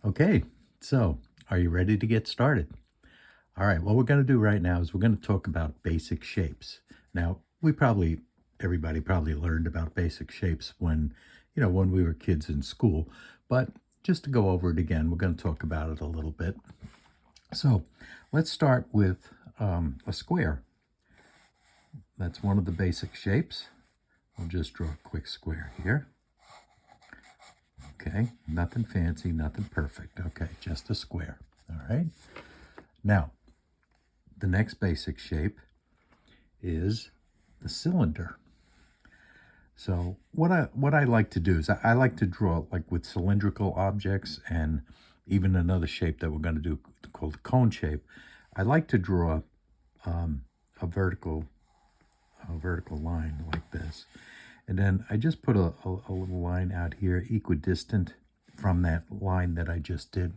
Okay, so are you ready to get started? All right, what we're going to do right now is we're going to talk about basic shapes. Now, everybody probably learned about basic shapes when we were kids in school, but just to go over it again, we're going to talk about it a little bit. So let's start with a square. That's one of the basic shapes. I'll just draw a quick square here. Okay, nothing fancy, nothing perfect. Okay, just a square. All right. Now, the next basic shape is the cylinder. So what I like to do is I like to draw like with cylindrical objects and even another shape that we're going to do called the cone shape. I like to draw um, a vertical line like this, and then I just put a little line out here equidistant from that line that I just did.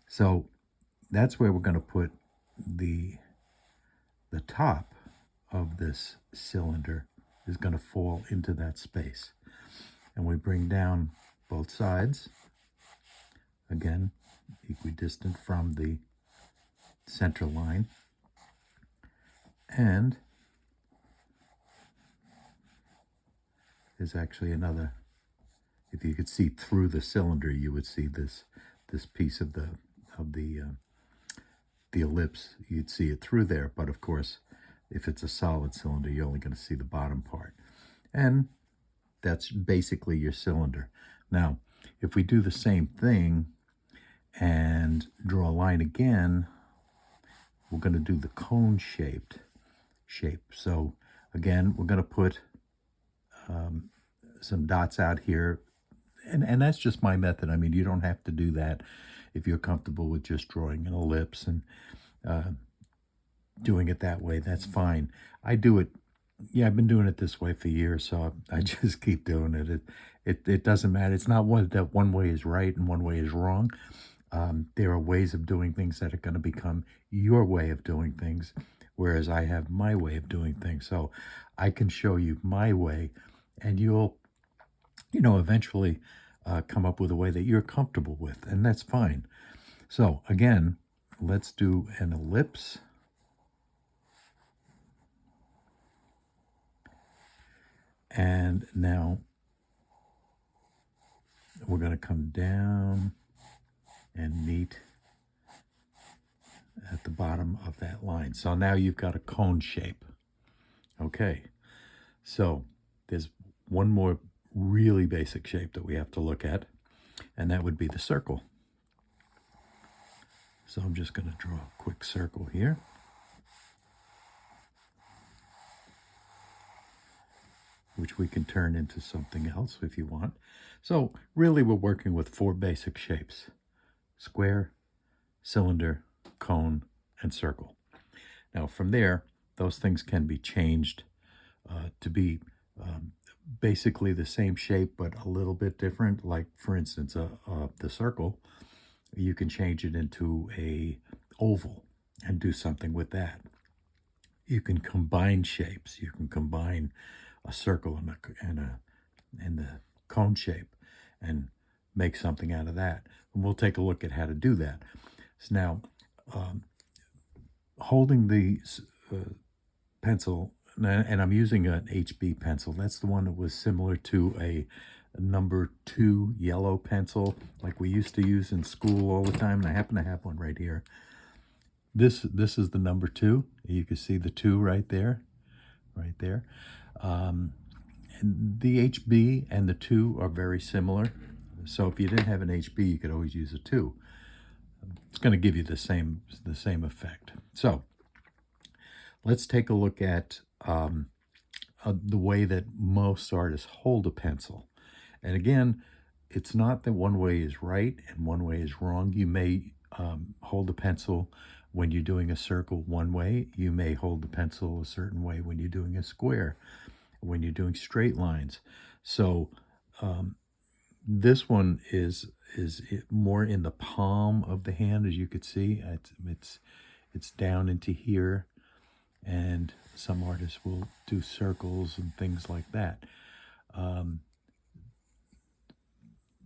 So that's where we're going to put the top of this cylinder is going to fall into that space. And we bring down both sides, again, equidistant from the center line. And there's actually another, if you could see through the cylinder, you would see this piece of the ellipse. You'd see it through there, but of course, if it's a solid cylinder, you're only going to see the bottom part. And that's basically your cylinder. Now, if we do the same thing and draw a line again, we're going to do the cone-shaped shape. So again, we're going to put some dots out here. And that's just my method. I mean, you don't have to do that if you're comfortable with just drawing an ellipse and doing it that way. That's fine. I do it. Yeah, I've been doing it this way for years, so I just keep doing it. It doesn't matter. It's not that one way is right and one way is wrong. There are ways of doing things that are going to become your way of doing things, whereas I have my way of doing things. So I can show you my way, and you'll, eventually come up with a way that you're comfortable with, and that's fine. So again, let's do an ellipse. And now we're going to come down and meet at the bottom of that line. So now you've got a cone shape. Okay, so there's one more really basic shape that we have to look at, and that would be the circle. So I'm just going to draw a quick circle here. Which we can turn into something else if you want. So really we're working with four basic shapes: square, cylinder, cone, and circle. Now from there, those things can be changed to be basically the same shape but a little bit different. Like for instance, the circle, you can change it into a oval and do something with that. You can combine shapes. You can combine a circle and the cone shape and make something out of that. And we'll take a look at how to do that. So now, holding the pencil, and I'm using an HB pencil. That's the one that was similar to a number 2 yellow pencil like we used to use in school all the time. And I happen to have one right here. This is the number 2. You can see the 2 right there. And the HB and the 2 are very similar. So if you didn't have an HB, you could always use a 2. It's going to give you the same effect. So let's take a look at the way that most artists hold a pencil. And again, it's not that one way is right and one way is wrong. You may hold a pencil when you're doing a circle one way. You may hold the pencil a certain way when you're doing a square, when you're doing straight lines. So this one is more in the palm of the hand, as you could see. It's down into here, and some artists will do circles and things like that.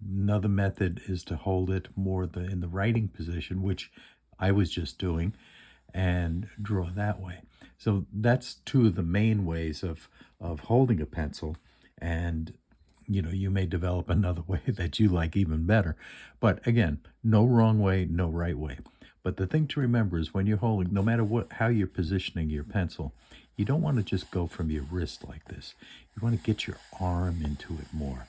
Another method is to hold it more in the writing position, which I was just doing, and draw that way. So that's two of the main ways of holding a pencil. And you may develop another way that you like even better. But again, no wrong way, no right way. But the thing to remember is when you're holding, no matter how you're positioning your pencil, you don't want to just go from your wrist like this. You want to get your arm into it more,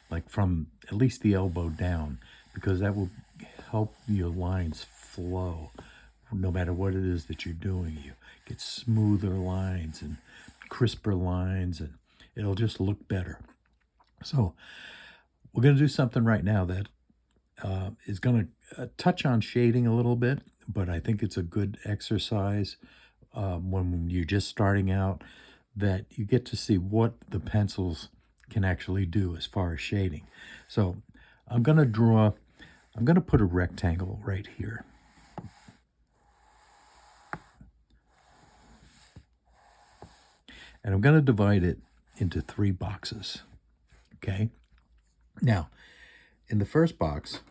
like from at least the elbow down, because that will help your lines flow. No matter what it is that you're doing, you get smoother lines and crisper lines, and it'll just look better. So we're going to do something right now that is going to touch on shading a little bit, but I think it's a good exercise when you're just starting out, that you get to see what the pencils can actually do as far as shading. So I'm going to put a rectangle right here. And I'm going to divide it into 3 boxes. Okay. Now, in the first box,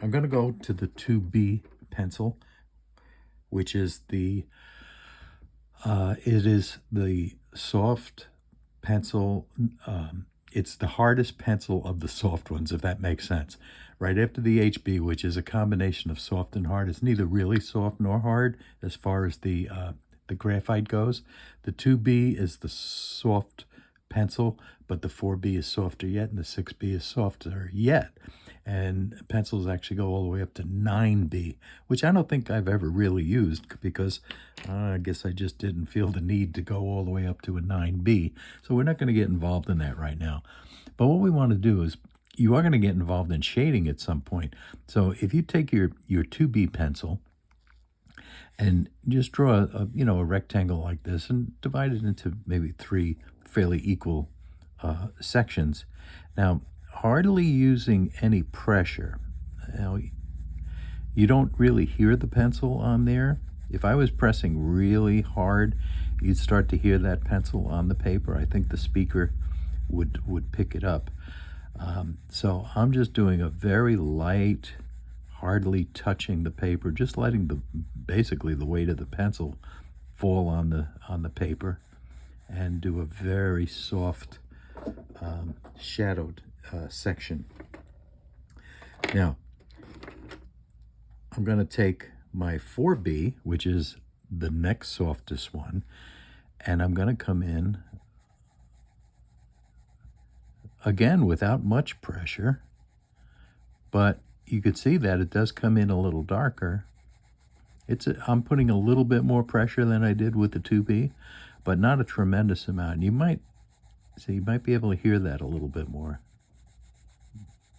I'm going to go to the 2B pencil, which is it is the soft pencil. It's the hardest pencil of the soft ones, if that makes sense. Right after the HB, which is a combination of soft and hard. It's neither really soft nor hard as far as the graphite goes. The 2B is the soft pencil, but the 4B is softer yet, and the 6B is softer yet. And pencils actually go all the way up to 9B, which I don't think I've ever really used, because I guess I just didn't feel the need to go all the way up to a 9B. So we're not going to get involved in that right now. But what we want to do is, you are going to get involved in shading at some point. So if you take your 2B pencil and just draw a rectangle like this and divide it into maybe 3 fairly equal sections. Now, hardly using any pressure. Now, you don't really hear the pencil on there. If I was pressing really hard, you'd start to hear that pencil on the paper. I think the speaker would pick it up. So I'm just doing a very light, hardly touching the paper, just letting basically the weight of the pencil fall on the paper, and do a very soft shadowed section. Now, I'm going to take my 4B, which is the next softest one, and I'm going to come in, again, without much pressure, but you could see that it does come in a little darker. I'm putting a little bit more pressure than I did with the 2B, but not a tremendous amount. You might be able to hear that a little bit more.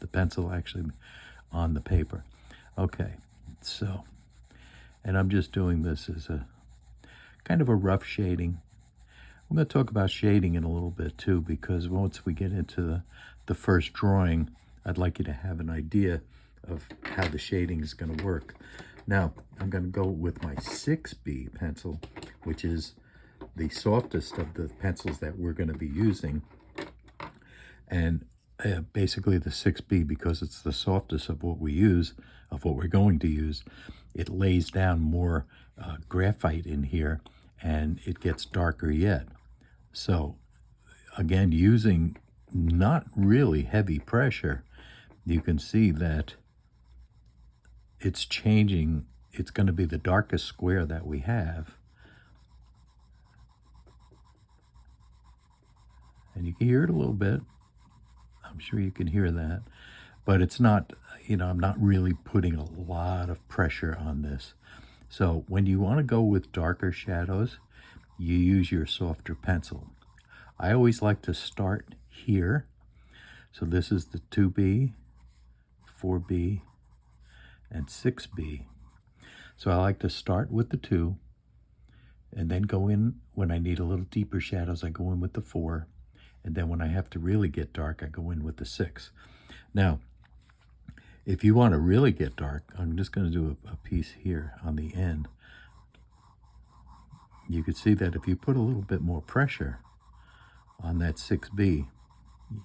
The pencil actually on the paper. Okay, so, and I'm just doing this as a kind of a rough shading. I'm going to talk about shading in a little bit too, because once we get into the first drawing, I'd like you to have an idea of how the shading is going to work. Now, I'm going to go with my 6B pencil, which is the softest of the pencils that we're going to be using. And basically the 6B, because it's the softest of what we're going to use, it lays down more graphite in here, and it gets darker yet. So again, using not really heavy pressure, you can see that it's changing. It's going to be the darkest square that we have. And you can hear it a little bit. I'm sure you can hear that. But it's not, I'm not really putting a lot of pressure on this. So when you want to go with darker shadows, you use your softer pencil. I always like to start here. So this is the 2B, 4B, and 6B. So I like to start with the 2, and then go in when I need a little deeper shadows, I go in with the 4, and then when I have to really get dark, I go in with the 6. Now, if you want to really get dark, I'm just going to do a piece here on the end. You can see that if you put a little bit more pressure on that 6B,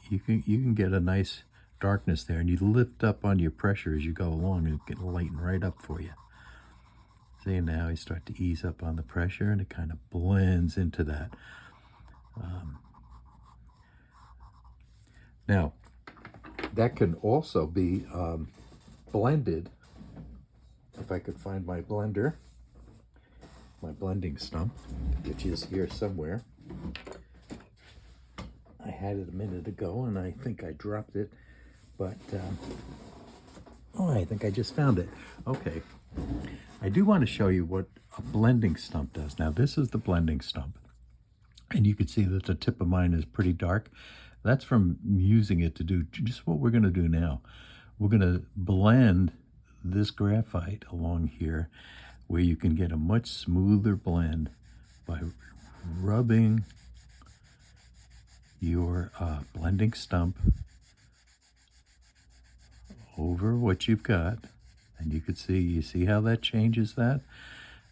you can get a nice darkness there, and you lift up on your pressure as you go along, and it can lighten right up for you. See, now you start to ease up on the pressure, and it kind of blends into that. Now, that can also be blended. If I could find my blender, my blending stump, which is here somewhere. I had it a minute ago, and I think I dropped it, but oh, I think I just found it. Okay, I do want to show you what a blending stump does. Now, this is the blending stump, and you can see that the tip of mine is pretty dark. That's from using it to do just what we're going to do now. We're going to blend this graphite along here, where you can get a much smoother blend by rubbing your blending stump over what you've got, and you see how that changes that.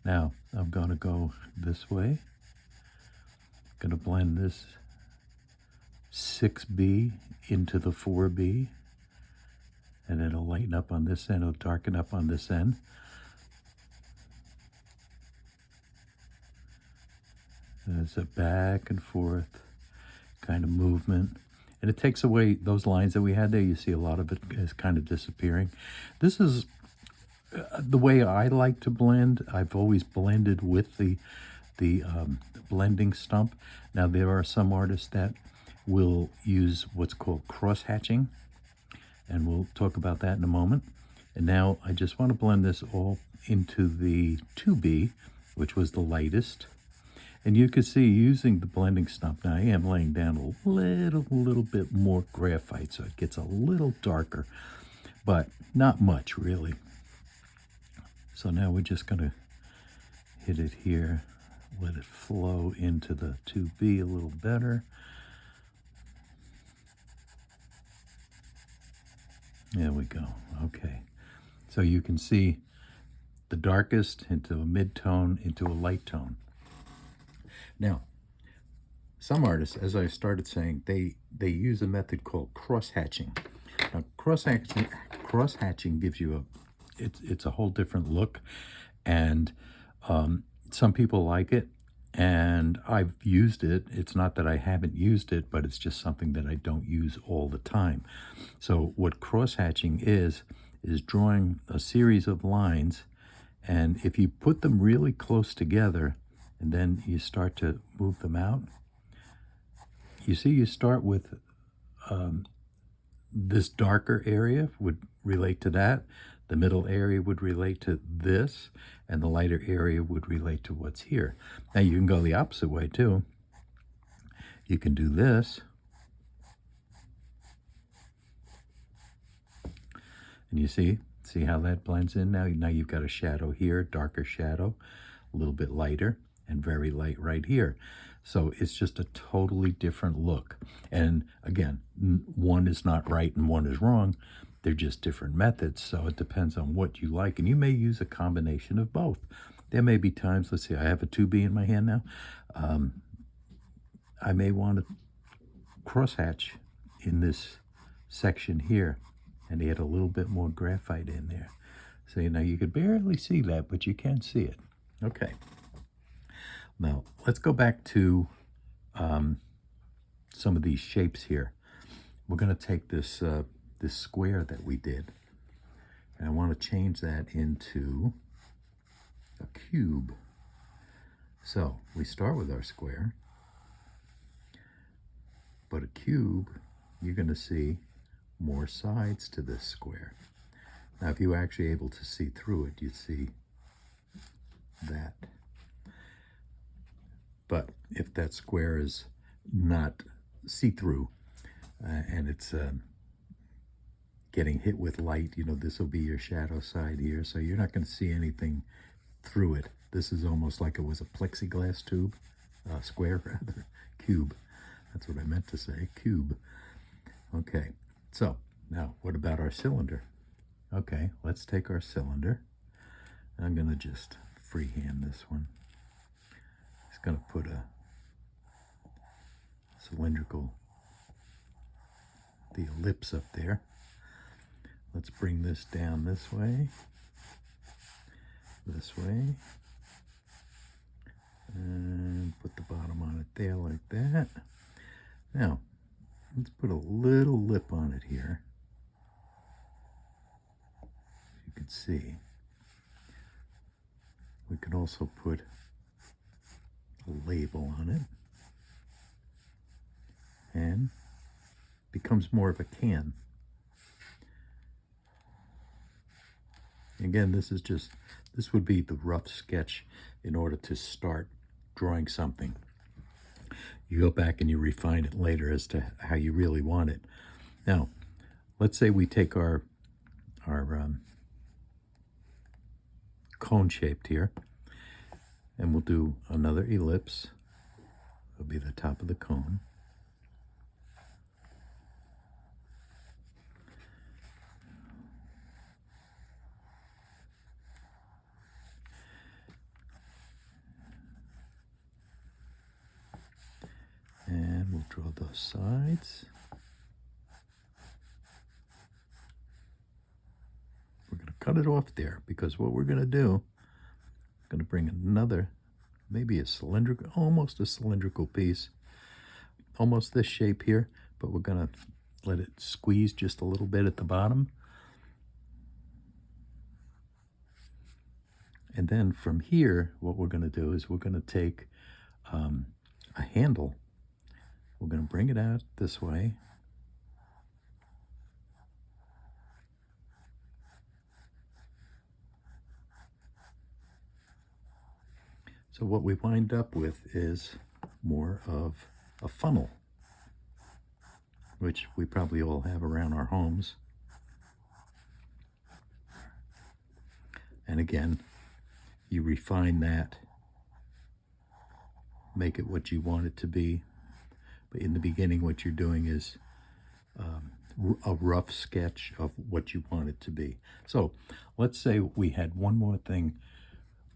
Now I'm going to go this way. I'm going to blend this 6B into the 4B, and it'll lighten up on this end, it'll darken up on this end. And it's a back and forth kind of movement. And it takes away those lines that we had there. You see a lot of it is kind of disappearing. This is the way I like to blend. I've always blended with the blending stump. Now, there are some artists that will use what's called cross-hatching, and we'll talk about that in a moment. And now I just want to blend this all into the 2B, which was the lightest. And you can see, using the blending stump, now I am laying down a little bit more graphite, so it gets a little darker, but not much really. So now we're just going to hit it here, let it flow into the 2B a little better. There we go. Okay. So you can see the darkest into a mid-tone into a light tone. Now, some artists, as I started saying, they use a method called cross-hatching. Now, cross-hatching gives you it's a whole different look, and some people like it, and I've used it. It's not that I haven't used it, but it's just something that I don't use all the time. So what cross-hatching is drawing a series of lines, and if you put them really close together, and then you start to move them out, you see you start with this darker area would relate to that, the middle area would relate to this, and the lighter area would relate to what's here. Now you can go the opposite way too. You can do this, and you see how that blends in now? Now you've got a shadow here, darker shadow, a little bit lighter, and very light right here. So it's just a totally different look. And again, one is not right and one is wrong. They're just different methods, so it depends on what you like. And you may use a combination of both. There may be times, let's see, I have a 2B in my hand now. I may want to crosshatch in this section here and add a little bit more graphite in there. So now you could barely see that, but you can see it. Okay. Now, let's go back to some of these shapes here. We're going to take this this square that we did, and I want to change that into a cube. So we start with our square, but a cube, you're going to see more sides to this square. Now, if you're actually able to see through it, you'd see that. But if that square is not see-through and it's getting hit with light, you know, this will be your shadow side here, so you're not going to see anything through it. This is almost like it was a plexiglass tube, square rather, cube. That's what I meant to say, cube. Okay, so now what about our cylinder? Okay, let's take our cylinder. I'm going to just freehand this one. Just going to put a cylindrical, the ellipse up there. let's bring this down this way, and put the bottom on it there like that. Now, let's put a little lip on it here. You can see. We could also put a label on it, and becomes more of a can. Again, this would be the rough sketch in order to start drawing something. You go back and you refine it later as to how you really want it. Now, let's say we take our cone shaped here, and we'll do another ellipse. It'll be the top of the cone. And we'll draw those sides. We're going to cut it off there, because what we're going to do, I'm going to bring another, maybe a cylindrical, almost a cylindrical piece, almost this shape here, but we're going to let it squeeze just a little bit at the bottom. And then from here, what we're going to do is we're going to take a handle. We're going to bring it out this way. So what we wind up with is more of a funnel, which we probably all have around our homes. And again, you refine that, make it what you want it to be. But in the beginning, what you're doing is a rough sketch of what you want it to be. So let's say we had one more thing.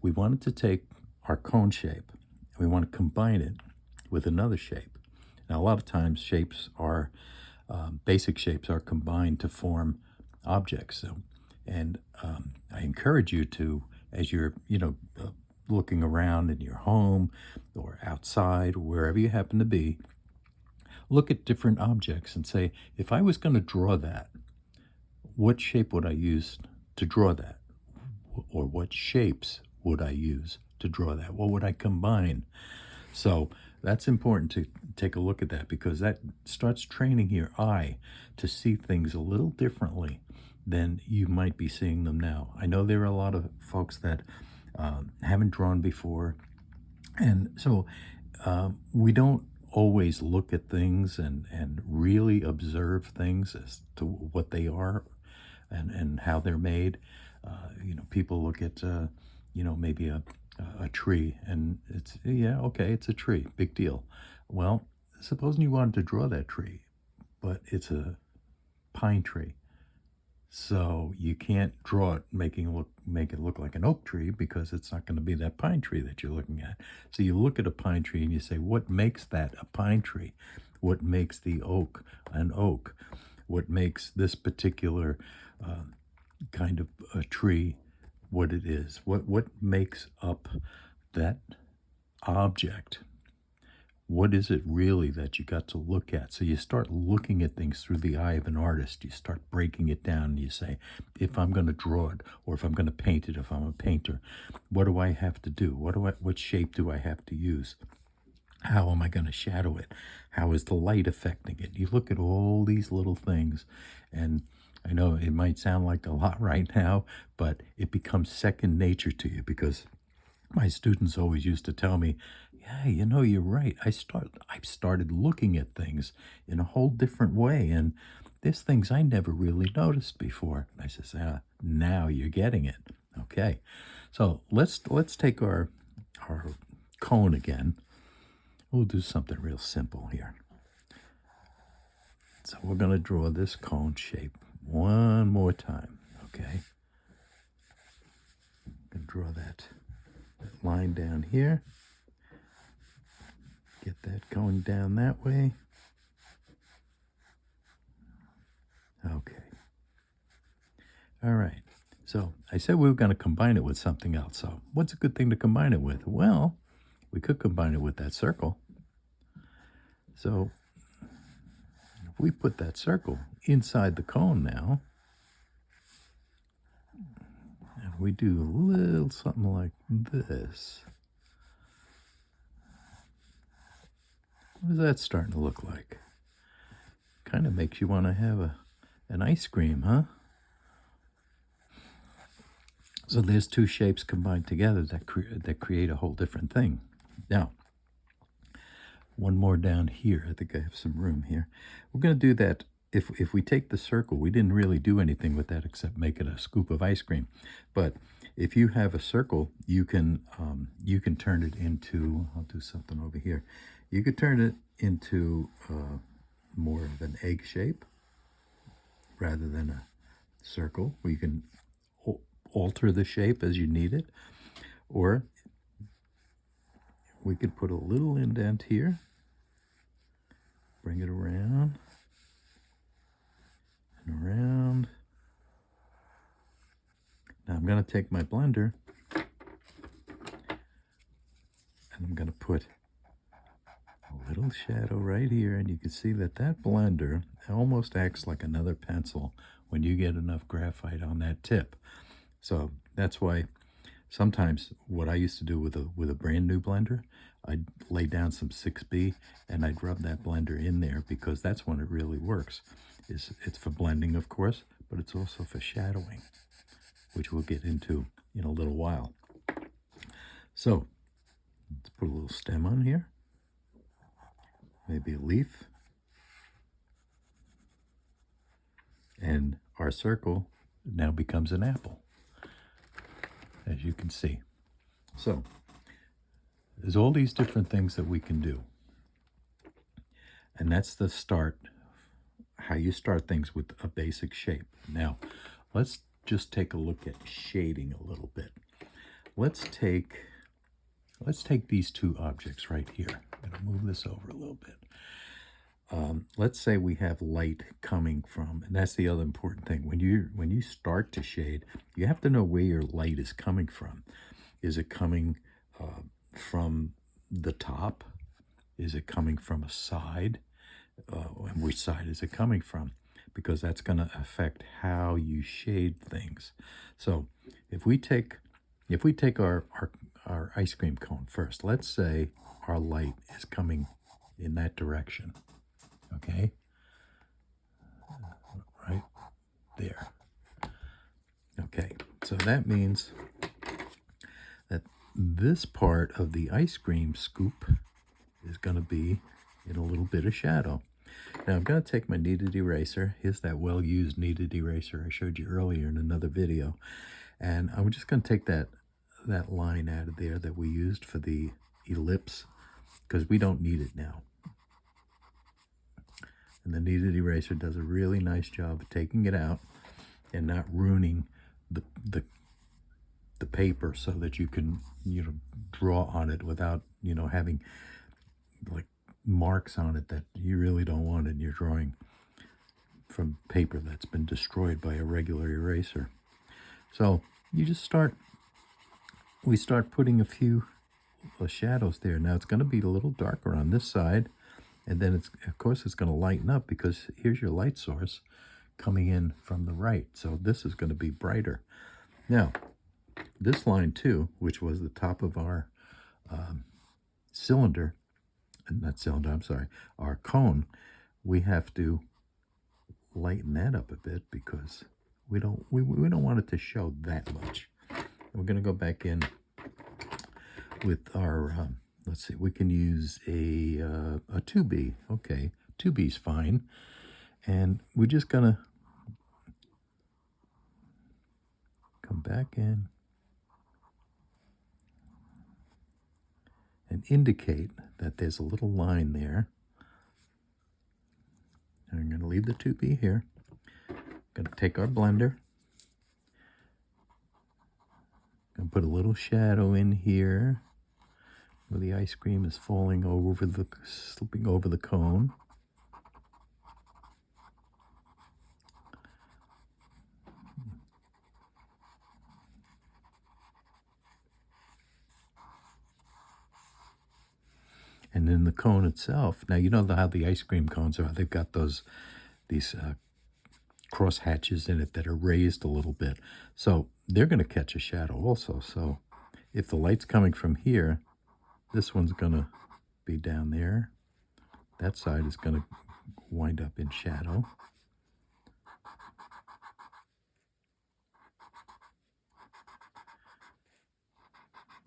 We wanted to take our cone shape, and we want to combine it with another shape. Now, a lot of times shapes are, basic shapes are combined to form objects. So, and I encourage you to, as you're, looking around in your home or outside, or wherever you happen to be, look at different objects and say, if I was going to draw that, what shape would I use to draw that? Or what shapes would I use to draw that? What would I combine? So that's important to take a look at that, because that starts training your eye to see things a little differently than you might be seeing them now. I know there are a lot of folks that haven't drawn before, and so we don't always look at things and really observe things as to what they are and how they're made. People look at, maybe a tree, and it's, yeah, okay, it's a tree, big deal. Well, supposing you wanted to draw that tree, but it's a pine tree. So you can't draw it, make it look like an oak tree, because it's not going to be that pine tree that you're looking at. So you look at a pine tree and you say, what makes that a pine tree? What makes the oak an oak? What makes this particular kind of a tree what it is? What makes up that object? What is it really that you got to look at? So you start looking at things through the eye of an artist. You start breaking it down, and you say, if I'm going to draw it, or if I'm going to paint it, if I'm a painter, what do I have to do? What shape do I have to use? How am I going to shadow it? How is the light affecting it? You look at all these little things, and I know it might sound like a lot right now, but it becomes second nature to you, because my students always used to tell me, yeah, you're right. I've started looking at things in a whole different way, and there's things I never really noticed before. I says, now you're getting it. Okay, so let's take our cone again. We'll do something real simple here. So we're going to draw this cone shape one more time. Okay, I'm going to draw that line down here. Get that going down that way. Okay. All right. So I said we were going to combine it with something else. So what's a good thing to combine it with? Well, we could combine it with that circle. So if we put that circle inside the cone now, and we do a little something like this, what is that starting to look like? Kind of makes you want to have an ice cream, huh? So there's two shapes combined together that create a whole different thing. Now, one more down here. I think I have some room here. We're going to do that. If we take the circle, we didn't really do anything with that except make it a scoop of ice cream. But if you have a circle, you can turn it into, I'll do something over here. You could turn it into more of an egg shape rather than a circle. We can alter the shape as you need it, or we could put a little indent here, bring it around and around. Now I'm going to take my blender and I'm going to put a little shadow right here, and you can see that blender almost acts like another pencil when you get enough graphite on that tip. So that's why sometimes what I used to do with a brand new blender, I'd lay down some 6B and I'd rub that blender in there, because that's when it really works. It's for blending, of course, but it's also for shadowing, which we'll get into in a little while. So let's put a little stem on here, maybe a leaf, and our circle now becomes an apple, as you can see. So there's all these different things that we can do. And that's the start, how you start things with a basic shape. Now, let's just take a look at shading a little bit. Let's take these two objects right here. I'm going to move this over a little bit. Let's say we have light coming from, and that's the other important thing. When you start to shade, you have to know where your light is coming from. Is it coming from the top? Is it coming from a side? And which side is it coming from? Because that's going to affect how you shade things. So if we take our ice cream cone first, let's say our light is coming in that direction. Okay, right there. Okay, so that means that this part of the ice cream scoop is going to be in a little bit of shadow. Now I'm going to take my kneaded eraser. Here's that well-used kneaded eraser I showed you earlier in another video. And I'm just going to take that line out of there that we used for the ellipse, because we don't need it now. And the kneaded eraser does a really nice job of taking it out and not ruining the paper, so that you can draw on it without having like marks on it that you really don't want in your drawing from paper that's been destroyed by a regular eraser. So you just we start putting a few shadows there. Now it's going to be a little darker on this side, and then of course it's going to lighten up, because here's your light source coming in from the right. So this is going to be brighter. Now, this line too, which was the top of our our cone, we have to lighten that up a bit, because we don't want it to show that much. We're going to go back in with our, let's see, we can use a 2B. Okay, 2B is fine. And we're just going to come back in and indicate that there's a little line there. And I'm going to leave the 2B here. Going to take our blender. Going to put a little shadow in here where the ice cream is slipping over the cone. And then the cone itself, now you know how the ice cream cones are. They've got these cross hatches in it that are raised a little bit. So they're going to catch a shadow also. So if the light's coming from here, this one's going to be down there. That side is going to wind up in shadow.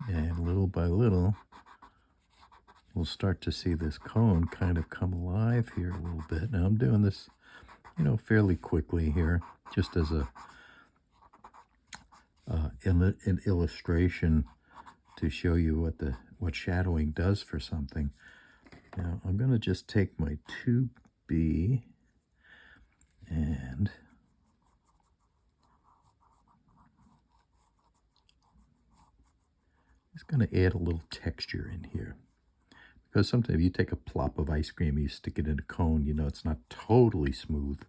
And little by little, we'll start to see this cone kind of come alive here a little bit. Now I'm doing this, fairly quickly here, just as an illustration to show you what shadowing does for something. Now I'm going to just take my 2B and just going to add a little texture in here. Because sometimes you take a plop of ice cream, you stick it in a cone, it's not totally smooth.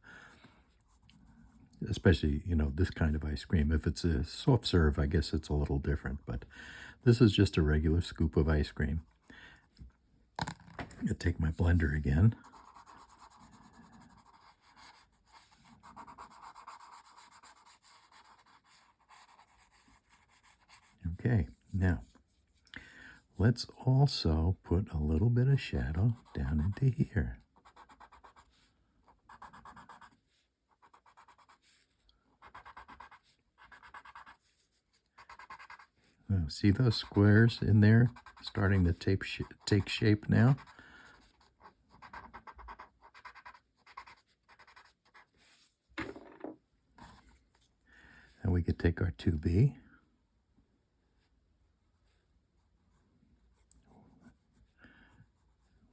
Especially, this kind of ice cream. If it's a soft serve, I guess it's a little different. But this is just a regular scoop of ice cream. I'm going to take my blender again. Okay, now let's also put a little bit of shadow down into here. Oh, see those squares in there starting to take shape now? And we could take our 2B.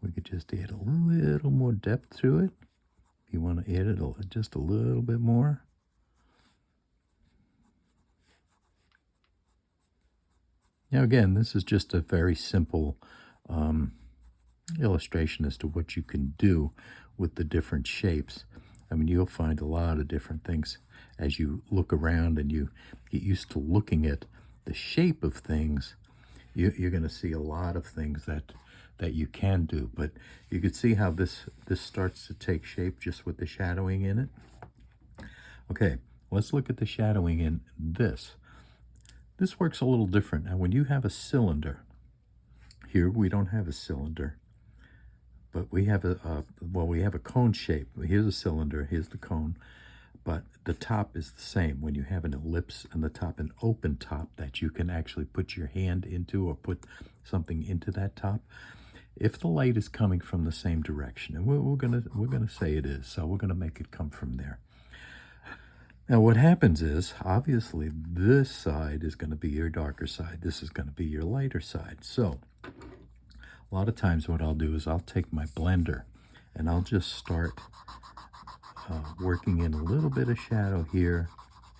We could just add a little more depth to it. If you want to add it just a little bit more. Now again, this is just a very simple illustration as to what you can do with the different shapes. I mean, you'll find a lot of different things as you look around and you get used to looking at the shape of things. You're going to see a lot of things that you can do, but you can see how this starts to take shape just with the shadowing in it. Okay, let's look at the shadowing in this. This works a little different. Now, when you have a cylinder, here we don't have a cylinder, but we have we have a cone shape. Here's a cylinder, here's the cone, but the top is the same. When you have an ellipse and the top, an open top that you can actually put your hand into or put something into that top. If the light is coming from the same direction, and we're gonna say it is, so we're gonna make it come from there. Now what happens is, obviously, this side is going to be your darker side. This is going to be your lighter side. So a lot of times what I'll do is I'll take my blender and I'll just start working in a little bit of shadow here,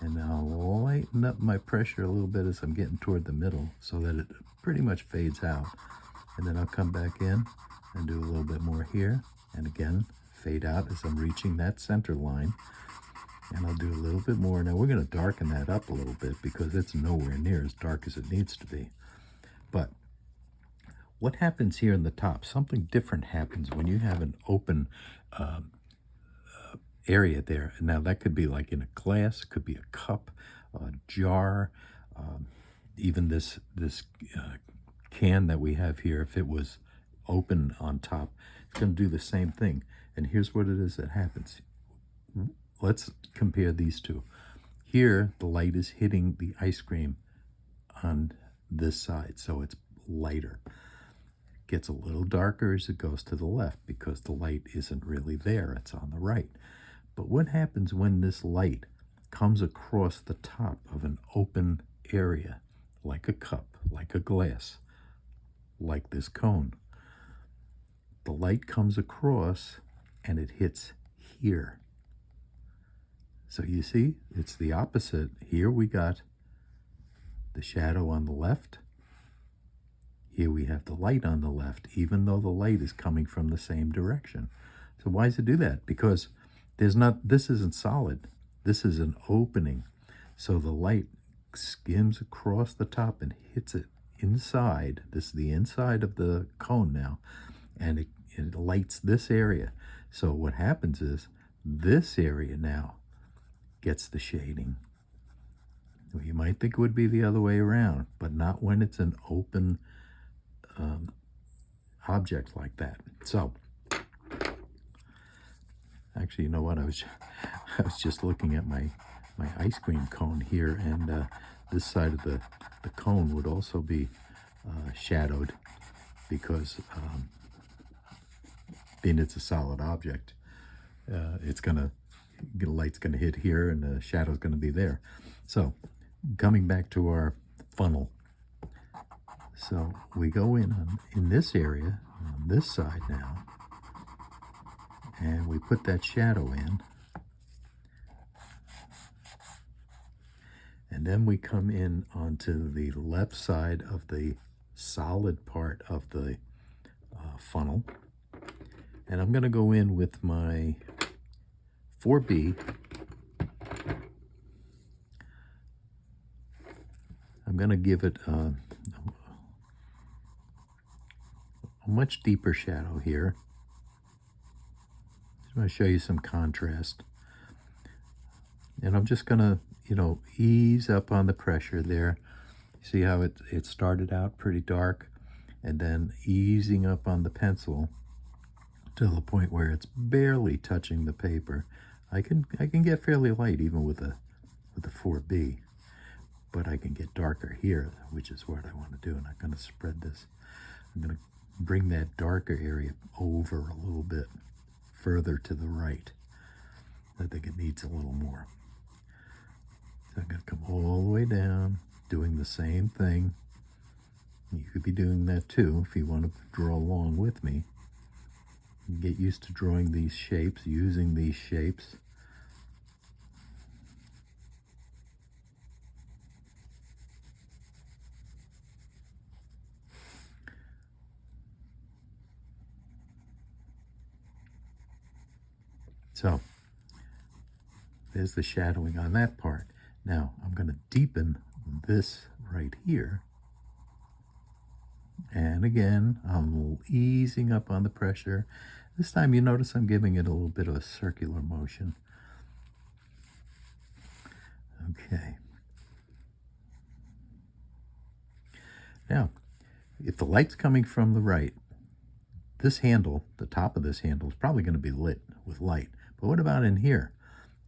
and I'll lighten up my pressure a little bit as I'm getting toward the middle so that it pretty much fades out. And then I'll come back in and do a little bit more here, and again fade out as I'm reaching that center line. And I'll do a little bit more. Now we're going to darken that up a little bit because it's nowhere near as dark as it needs to be. But what happens here in the top? Something different happens when you have an open area there. Now that could be like in a glass, could be a cup, a jar, even this can that we have here. If it was open on top, it's going to do the same thing. And here's what it is that happens. Let's compare these two. Here, the light is hitting the ice cream on this side, so it's lighter. It gets a little darker as it goes to the left because the light isn't really there, it's on the right. But what happens when this light comes across the top of an open area, like a cup, like a glass, like this cone? The light comes across and it hits here. So you see, it's the opposite. Here we got the shadow on the left. Here we have the light on the left, even though the light is coming from the same direction. So why does it do that? Because this isn't solid. This is an opening. So the light skims across the top and hits it inside. This is the inside of the cone now. and it lights this area. So what happens is this area now gets the shading. Well, you might think it would be the other way around, but not when it's an open object like that. So actually, you know what? I was just looking at my ice cream cone here, and this side of the cone would also be shadowed because being it's a solid object, the light's gonna hit here and the shadow's gonna be there. So coming back to our funnel, so we go in this area on this side now, and we put that shadow in, and then we come in onto the left side of the solid part of the funnel, and I'm going to go in with my 4B. I'm going to give it a much deeper shadow here. I'm going to show you some contrast. And I'm just going to, ease up on the pressure there. See how it started out pretty dark, and then easing up on the pencil to the point where it's barely touching the paper. I can get fairly light even with the 4B, but I can get darker here, which is what I want to do. And I'm going to spread this. I'm going to bring that darker area over a little bit further to the right. I think it needs a little more. So I'm going to come all the way down, doing the same thing. You could be doing that too if you want to draw along with me. Get used to drawing these shapes, using these shapes. So there's the shadowing on that part. Now I'm going to deepen this right here. And again, I'm easing up on the pressure. This time you notice I'm giving it a little bit of a circular motion. Okay. Now, if the light's coming from the right, this handle, the top of this handle, is probably going to be lit with light. But what about in here?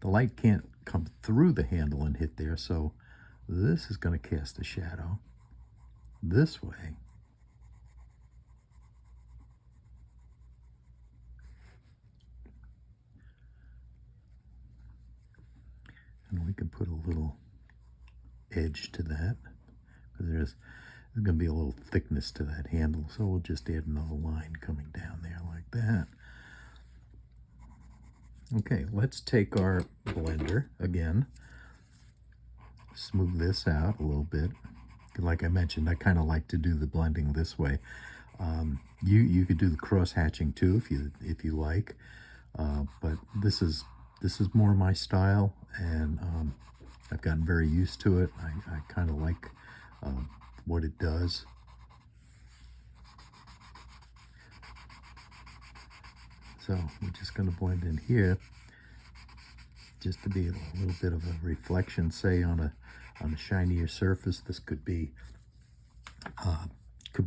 The light can't come through the handle and hit there, so this is going to cast a shadow this way. And we can put a little edge to that, because there's going to be a little thickness to that handle, so we'll just add another line coming down there like that. Okay, let's take our blender again, smooth this out a little bit. Like I mentioned, I kind of like to do the blending this way. You could do the cross hatching too if you like, but this is more my style, and I've gotten very used to it. I kind of like what it does. So we're just going to blend in here, just to be a little bit of a reflection, say on a shinier surface. This could be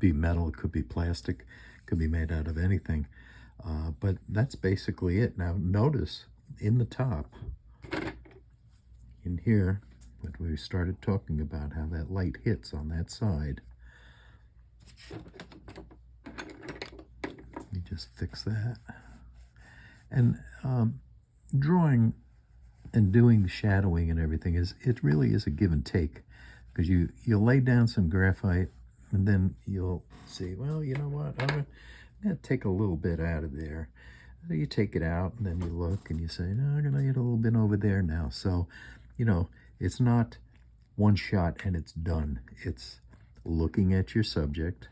metal, it could be plastic, could be made out of anything. But that's basically it. Now notice in the top, in here, when we started talking about how that light hits on that side, you just fix that. And drawing and doing the shadowing and everything it really is a give and take, because you'll lay down some graphite and then you'll say, well, you know what, I'm gonna take a little bit out of there. So you take it out and then you look and you say, no, I'm gonna get a little bit over there now. So it's not one shot and it's done. It's looking at your subject,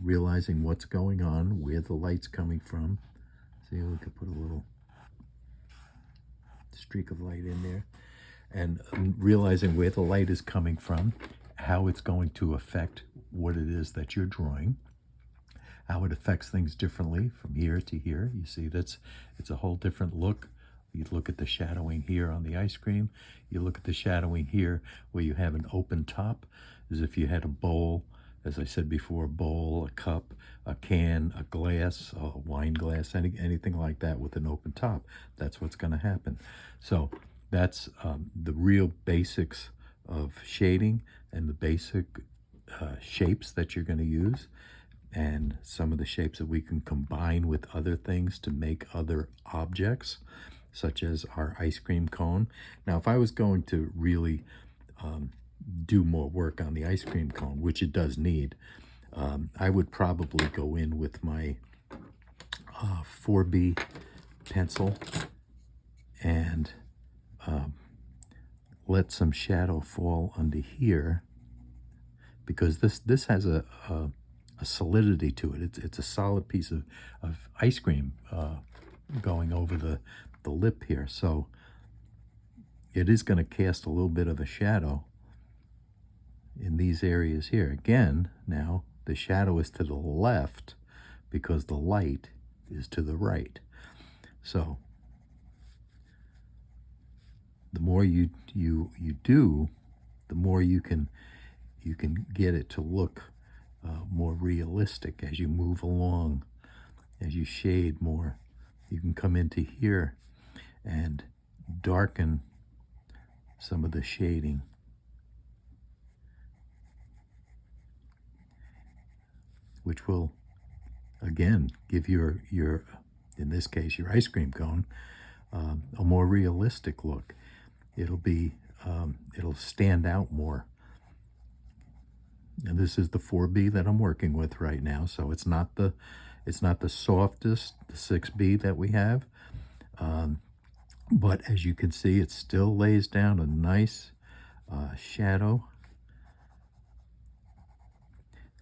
realizing what's going on, where the light's coming from. See, we could put a little streak of light in there, and realizing where the light is coming from, how it's going to affect what it is that you're drawing, how it affects things differently from here to here. You see, it's a whole different look. You look at the shadowing here on the ice cream. You look at the shadowing here where you have an open top, as if you had a bowl, as I said before, a bowl, a cup, a can, a glass, a wine glass, anything like that with an open top. That's what's going to happen. So that's the real basics of shading and the basic shapes that you're going to use, and some of the shapes that we can combine with other things to make other objects, such as our ice cream cone. Now, if I was going to really do more work on the ice cream cone, which it does need, I would probably go in with my 4B pencil and let some shadow fall under here, because this has a solidity to it. It's a solid piece of ice cream going over the lip here, so it is going to cast a little bit of a shadow in these areas here. Again, now the shadow is to the left because the light is to the right. So the more you do, the more you can get it to look more realistic as you move along, as you shade more. You can come into here and darken some of the shading. Which will, again, give your in this case, your ice cream cone, a more realistic look. It'll be, it'll stand out more. And this is the 4B that I'm working with right now, so it's not the softest, the 6B that we have, but as you can see, it still lays down a nice shadow.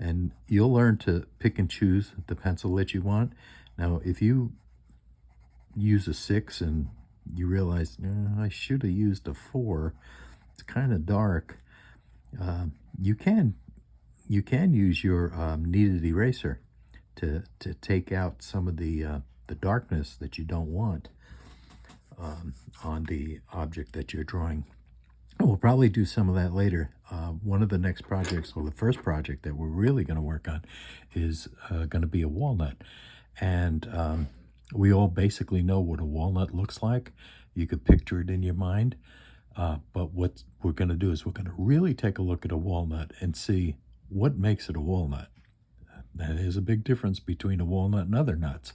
And you'll learn to pick and choose the pencil that you want. Now, if you use a 6 and you realize, I should have used a 4, it's kind of dark, you can use your kneaded eraser to take out some of the darkness that you don't want on the object that you're drawing. We'll probably do some of that later. One of the next projects, or the first project that we're really going to work on, is going to be a walnut. And we all basically know what a walnut looks like. You could picture it in your mind. But what we're going to do is we're going to really take a look at a walnut and see what makes it a walnut. That is a big difference between a walnut and other nuts.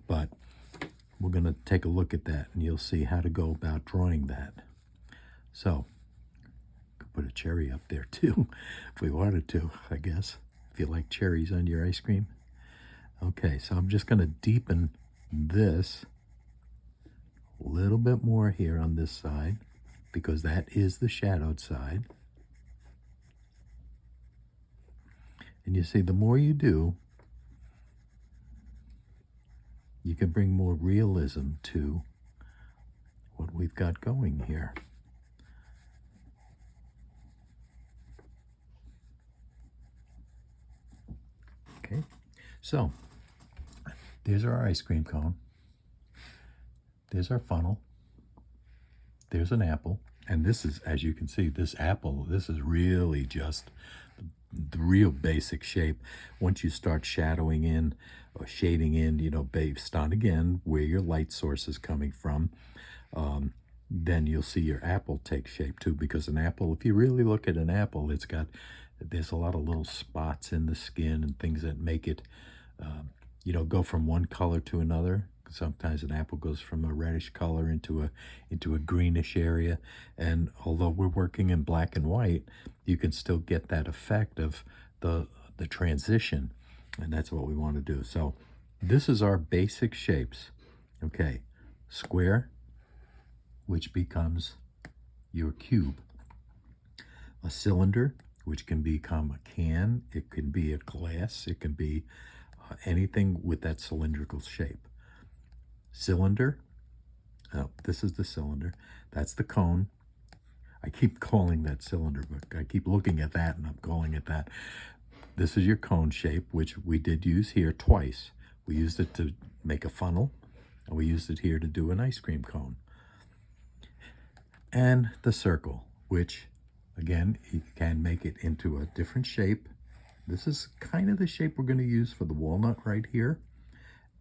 But we're going to take a look at that, and you'll see how to go about drawing that. So, could put a cherry up there too, if we wanted to, I guess, if you like cherries on your ice cream. Okay, so I'm just going to deepen this a little bit more here on this side, because that is the shadowed side. And you see, the more you do, you can bring more realism to what we've got going here. Okay, so there's our ice cream cone. There's our funnel. There's an apple. And this is, as you can see, this apple, this is really just the real basic shape. Once you start shadowing in or shading in, based on, again, where your light source is coming from, then you'll see your apple take shape too. Because an apple, if you really look at an apple, there's a lot of little spots in the skin and things that make it, go from one color to another. Sometimes an apple goes from a reddish color into a greenish area, and although we're working in black and white, you can still get that effect of the transition, and that's what we want to do. So this is our basic shapes. Okay, square, which becomes your cube. A cylinder, which can become a can. It can be a glass. It can be anything with that cylindrical shape. Cylinder. Oh, this is the cylinder. That's the cone. I keep calling that cylinder, but I keep looking at that and I'm calling it that. this is your cone shape, which we did use here twice. We used it to make a funnel, and we used it here to do an ice cream cone. And the circle, which, again, you can make it into a different shape. This is kind of the shape we're going to use for the walnut right here.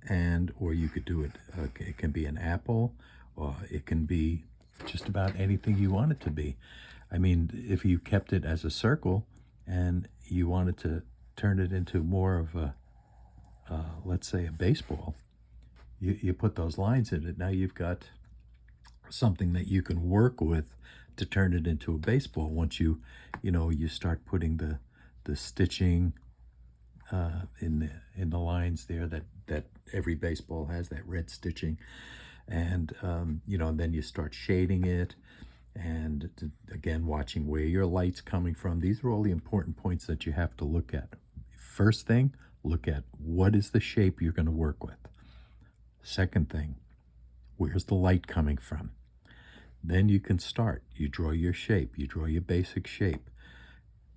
And, or you could do it, it can be an apple, or it can be just about anything you want it to be. I mean, if you kept it as a circle and you wanted to turn it into more of a, let's say a baseball, you put those lines in it. Now you've got something that you can work with to turn it into a baseball once you start putting the stitching in the lines there that every baseball has, that red stitching, and then you start shading it, and again watching where your light's coming from. These are all the important points that you have to look at. First thing, look at what is the shape you're going to work with. Second thing, where's the light coming from? Then you can start. You draw your shape. You draw your basic shape.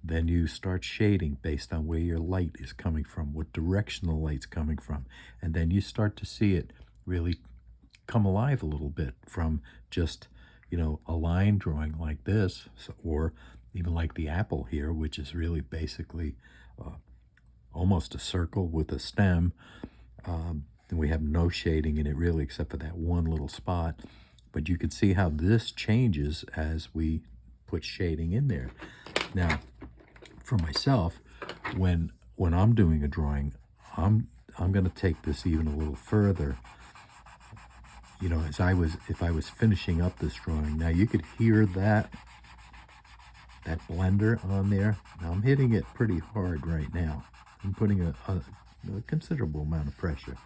Then you start shading based on where your light is coming from, what direction the light's coming from. And then you start to see it really come alive a little bit from just, a line drawing like this, or even like the apple here, which is really basically almost a circle with a stem. And we have no shading in it really, except for that one little spot. But you can see how this changes as we put shading in there. Now, for myself, when I'm doing a drawing, I'm going to take this even a little further. If I was finishing up this drawing. Now you could hear that blender on there. Now I'm hitting it pretty hard right now. I'm putting a considerable amount of pressure.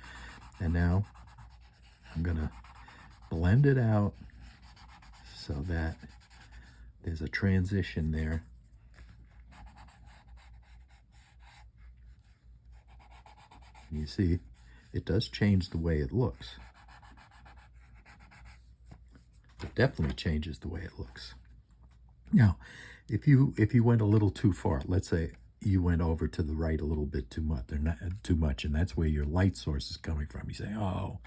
And now I'm going to blend it out so that there's a transition there. You see, it does change the way it looks. It definitely changes the way it looks. Now, if you went a little too far, let's say you went over to the right a little bit too much, and that's where your light source is coming from. You say, "Oh,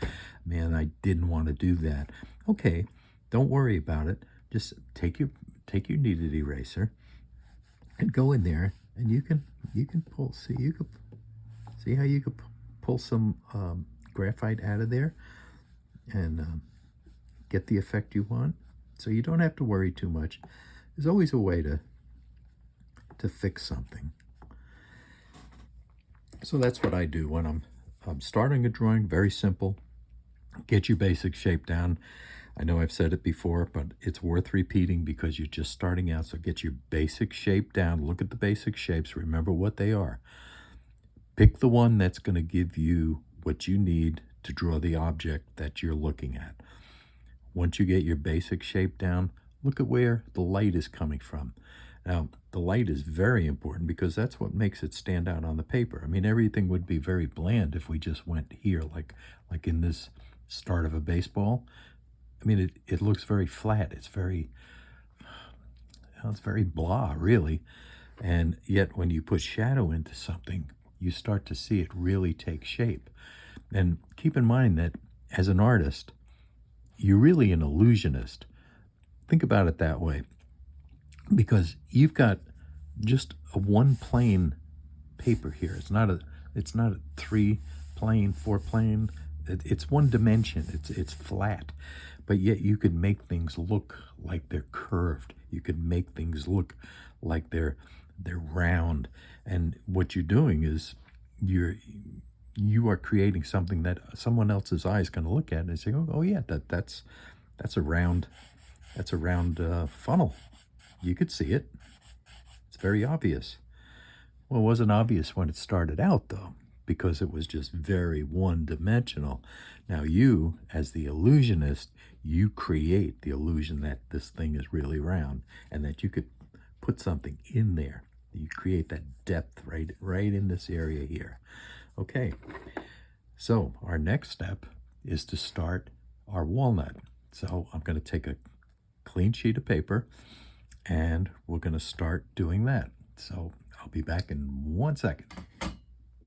man, I didn't want to do that." Okay, don't worry about it. Just take your kneaded eraser and go in there, and you can pull. See how you could pull some graphite out of there and get the effect you want. So you don't have to worry too much. There's always a way to fix something. So that's what I do when I'm starting a drawing. Very simple. Get your basic shape down. I know I've said it before, but it's worth repeating because you're just starting out. So get your basic shape down. Look at the basic shapes. Remember what they are. Pick the one that's going to give you what you need to draw the object that you're looking at. Once you get your basic shape down, look at where the light is coming from. Now, the light is very important because that's what makes it stand out on the paper. I mean, everything would be very bland if we just went here, like in this start of a baseball. I mean, it looks very flat. It's very blah, really. And yet, when you put shadow into something, you start to see it really take shape. And keep in mind that as an artist, you're really an illusionist. Think about it that way. Because you've got just a one plane paper here. It's not a 3-plane, 4-plane. It's one dimension. It's flat. But yet you could make things look like they're curved. You could make things look like they're round. And what you're doing is you are creating something that someone else's eye is going to look at and say, "Oh yeah, that's a round funnel." You could see it. It's very obvious. Well, it wasn't obvious when it started out, though, because it was just very one-dimensional. Now you, as the illusionist, you create the illusion that this thing is really round and that you could put something in there. You create that depth right in this area here. Okay, so our next step is to start our walnut. So I'm going to take a clean sheet of paper and we're going to start doing that. So I'll be back in 1 second.